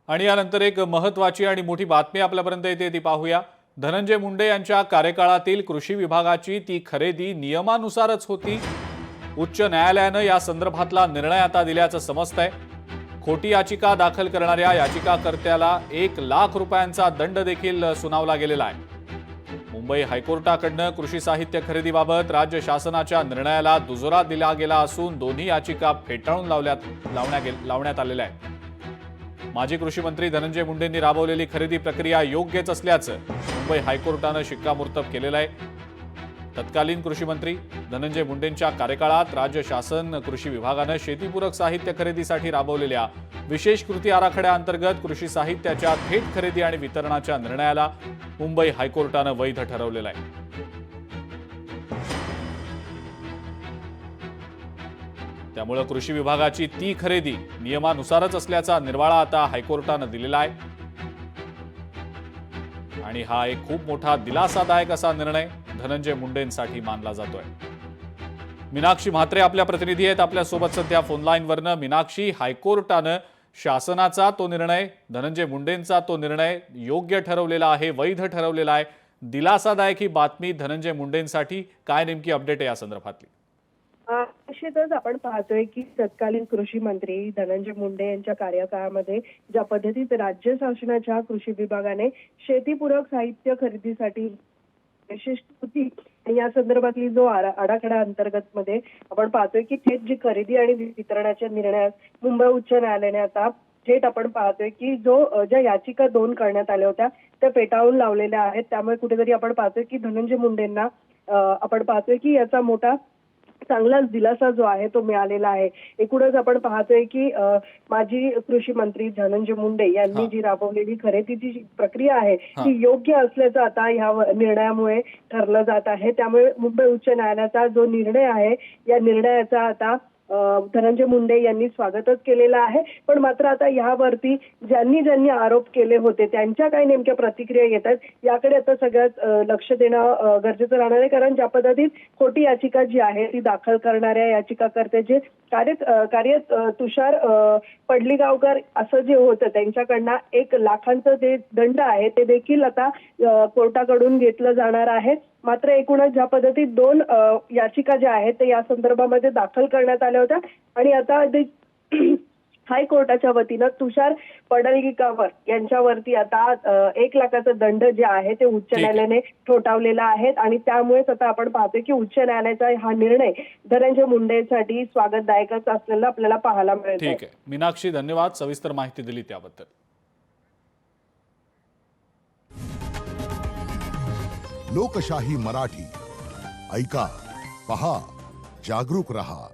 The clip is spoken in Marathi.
आणि यानंतर एक महत्त्वाची आणि मोठी बातमी आपल्यापर्यंत येते ती पाहूया। धनंजय मुंडे यांच्या कार्यकाळातील कृषी विभागाची ती खरेदी नियमानुसारच होती। उच्च न्यायालयाने या संदर्भातला निर्णय आता दिल्याचं समजतंय। खोटी याचिका दाखल करणाऱ्या याचिकाकर्त्याला 1 लाख रुपयांचा दंड देखील सुनावला गेलेला आहे। मुंबई हायकोर्टाकडून कृषी साहित्य खरेदीबाबत राज्य शासनाच्या निर्णयाला दुजोरा दिला गेला असून दोन्ही याचिका फेटाळून लावण्यात आलेल्या आहेत। माजी कृषी मंत्री धनंजय मुंडेंनी राबवलेली खरेदी प्रक्रिया योग्यच असल्याचं मुंबई हायकोर्टाने शिक्कामोर्तब केलेलं आहे। तत्कालीन कृषी मंत्री धनंजय मुंडेंच्या कार्यकाळात राज्य शासन कृषी विभागाने शेतीपूरक साहित्य खरेदीसाठी राबवलेल्या विशेष कृती आराखड्याअंतर्गत कृषी साहित्याच्या थेट खरेदी आणि वितरणाच्या निर्णयाला मुंबई हायकोर्टाने वैध ठरवलेलं आहे। त्यामुळे कृषी विभागाची ती खरेदी नियमानुसारच असल्याचा निर्वाळा आता हायकोर्टाने दिलेला आहे आणि हा एक खूप मोठा दिलासादायक असा निर्णय धनंजय मुंडेंसाठी मानला जातोय। मीनाक्षी म्हात्रे आपल्या प्रतिनिधी आहेत आपल्या सोबत सध्या फोन लाईनवरनं। मीनाक्षी, हायकोर्टाने शासनाचा तो निर्णय, धनंजय मुंडेंचा तो निर्णय योग्य ठरवलेला आहे, वैध ठरवलेला आहे। दिलासादायक ही बातमी धनंजय मुंडेंसाठी, काय नेमकी अपडेट आहे या संदर्भातली? निश्चितच आपण पाहतोय की तत्कालीन कृषी मंत्री धनंजय मुंडे यांच्या कार्यकाळामध्ये ज्या पद्धतीत राज्य शासनाच्या कृषी विभागाने शेतीपूरक साहित्य खरेदीसाठी विशेष कृती या संदर्भातली जो आराखडा अंतर्गत मध्ये आपण पाहतोय की थेट जी खरेदी आणि वितरणाच्या निर्णयास मुंबई उच्च न्यायालयाने आता थेट आपण पाहतोय की ज्या याचिका 2 करण्यात आल्या होत्या त्या फेटाळून लावलेल्या आहेत। त्यामुळे कुठेतरी आपण पाहतोय की धनंजय मुंडेंना आपण पाहतोय की याचा मोठा चांगलाच दिलासा जो आहे तो मिळालेला आहे। एकूणच आपण पाहतोय की माजी कृषी मंत्री धनंजय मुंडे यांनी जी राबवलेली खरेदीची प्रक्रिया आहे ती योग्य असल्याचं आता या निर्णयामुळे ठरलं जात आहे। त्यामुळे मुंबई उच्च न्यायालयाचा जो निर्णय आहे या निर्णयाचा आता धनंजय मुंडे यांनी स्वागतच केलेलं आहे। पण मात्र आता यावरती ज्यांनी आरोप केले होते त्यांच्या काही नेमक्या प्रतिक्रिया येतात याकडे आता सगळ्यात लक्ष देणं गरजेचं राहणार आहे। कारण ज्या पद्धतीत खोटी याचिका जी आहे ती दाखल करणाऱ्या याचिकाकर्त्याचे कार्य तुषार पडलीगावकर असं जे होतं त्यांच्याकडनं 1 लाखांचं जे दंड आहे ते देखील आता कोर्टाकडून घेतलं जाणार आहे। मात्र एकूणच ज्या पद्धतीत 2 याचिका ज्या आहेत ते या संदर्भामध्ये दाखल करण्यात आल्या होत्या आणि आता हायकोर्टाच्या वतीनं तुषार पडळगीकर यांच्यावरती आता 1 लाखाचा दंड जे आहे ते उच्च न्यायालयाने ठोठावलेला आहे आणि त्यामुळेच आता आपण पाहतोय की उच्च न्यायालयाचा हा निर्णय धनंजय मुंडेंसाठी स्वागतदायकच असलेला आपल्याला पाहायला मिळतो। ठीक आहे मीनाक्षी, धन्यवाद सविस्तर माहिती दिली त्याबद्दल। लोकशाही मराठी ऐका, पहा, जागरूक रहा।